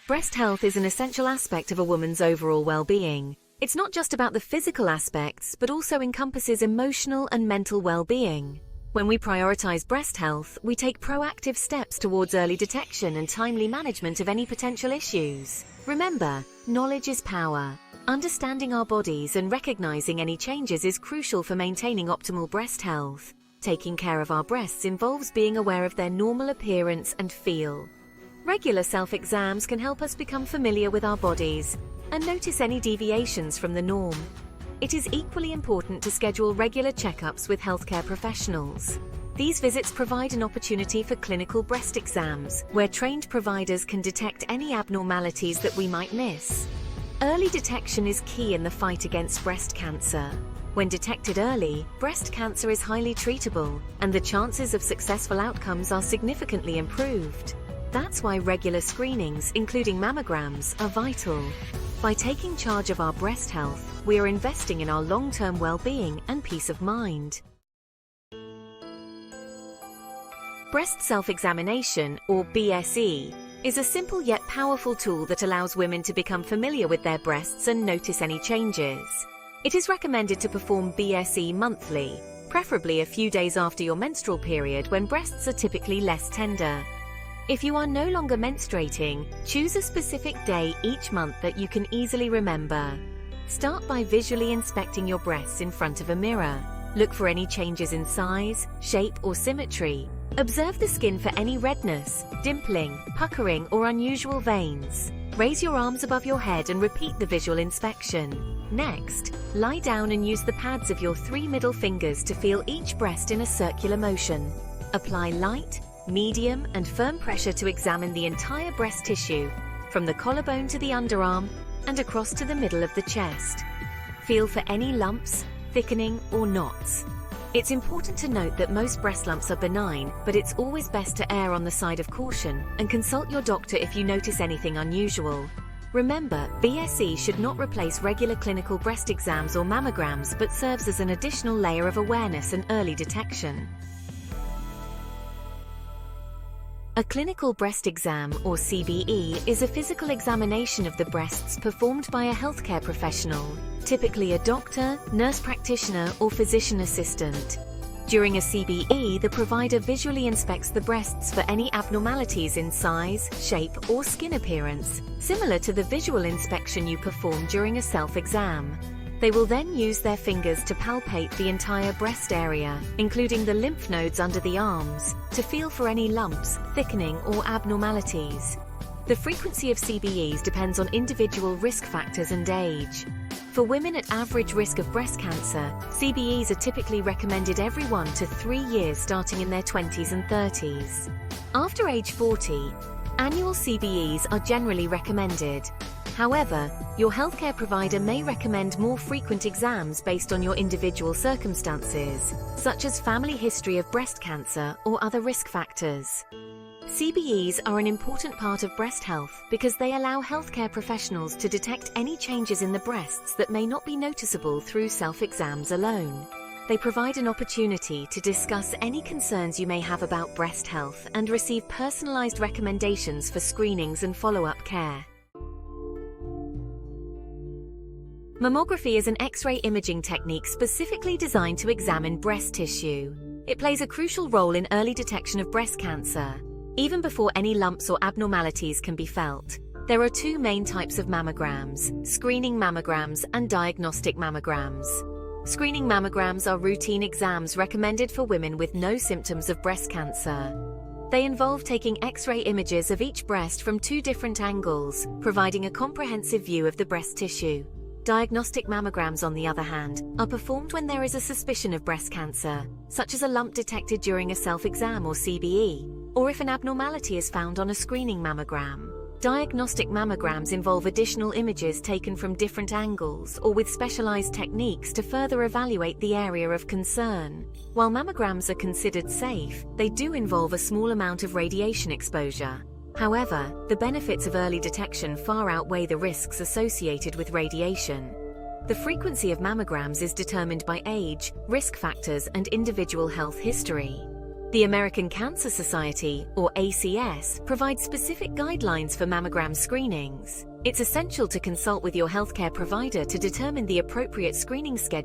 Breast health is an essential aspect of a woman's overall well-being. It's not just about the physical aspects, but also encompasses emotional and mental well-being. When we prioritize breast health, we take proactive steps towards early detection and timely management of any potential issues. Remember, knowledge is power. Understanding our bodies and recognizing any changes is crucial for maintaining optimal breast health. Taking care of our breasts involves being aware of their normal appearance and feel. Regular self-exams can help us become familiar with our bodies and notice any deviations from the norm. It is equally important to schedule regular checkups with healthcare professionals. These visits provide an opportunity for clinical breast exams, where trained providers can detect any abnormalities that we might miss. Early detection is key in the fight against breast cancer. When detected early, breast cancer is highly treatable, and the chances of successful outcomes are significantly improved. That's why regular screenings, including mammograms, are vital. By taking charge of our breast health, we are investing in our long-term well-being and peace of mind. Breast self-examination, or BSE, is a simple yet powerful tool that allows women to become familiar with their breasts and notice any changes. It is recommended to perform BSE monthly, preferably a few days after your menstrual period when breasts are typically less tender. If you are no longer menstruating, choose a specific day each month that you can easily remember. Start by visually inspecting your breasts in front of a mirror. Look for any changes in size, shape, or symmetry. Observe the skin for any redness, dimpling, puckering, or unusual veins. Raise your arms above your head and repeat the visual inspection. Next, lie down and use the pads of your 3 middle fingers to feel each breast in a circular motion. Apply light, medium, and firm pressure to examine the entire breast tissue, from the collarbone to the underarm and across to the middle of the chest. Feel for any lumps, thickening, or knots. It's important to note that most breast lumps are benign, but it's always best to err on the side of caution and consult your doctor if you notice anything unusual. Remember, BSE should not replace regular clinical breast exams or mammograms, but serves as an additional layer of awareness and early detection. A clinical breast exam, or CBE, is a physical examination of the breasts performed by a healthcare professional, typically a doctor, nurse practitioner, or physician assistant. During a CBE, the provider visually inspects the breasts for any abnormalities in size, shape, or skin appearance, similar to the visual inspection you perform during a self-exam. They will then use their fingers to palpate the entire breast area, including the lymph nodes under the arms, to feel for any lumps, thickening, or abnormalities. The frequency of CBEs depends on individual risk factors and age. For women at average risk of breast cancer, CBEs are typically recommended every 1 to 3 years starting in their 20s and 30s. After age 40, annual CBEs are generally recommended. However, your healthcare provider may recommend more frequent exams based on your individual circumstances, such as family history of breast cancer or other risk factors. CBEs are an important part of breast health because they allow healthcare professionals to detect any changes in the breasts that may not be noticeable through self-exams alone. They provide an opportunity to discuss any concerns you may have about breast health and receive personalized recommendations for screenings and follow-up care. Mammography is an X-ray imaging technique specifically designed to examine breast tissue. It plays a crucial role in early detection of breast cancer, even before any lumps or abnormalities can be felt. There are 2 main types of mammograms: screening mammograms and diagnostic mammograms. Screening mammograms are routine exams recommended for women with no symptoms of breast cancer. They involve taking X-ray images of each breast from 2 different angles, providing a comprehensive view of the breast tissue. Diagnostic mammograms, on the other hand, are performed when there is a suspicion of breast cancer, such as a lump detected during a self-exam or CBE, or if an abnormality is found on a screening mammogram. Diagnostic mammograms involve additional images taken from different angles or with specialized techniques to further evaluate the area of concern. While mammograms are considered safe, they do involve a small amount of radiation exposure. However, the benefits of early detection far outweigh the risks associated with radiation. The frequency of mammograms is determined by age, risk factors, and individual health history. The American Cancer Society, or ACS, provides specific guidelines for mammogram screenings. It's essential to consult with your healthcare provider to determine the appropriate screening schedule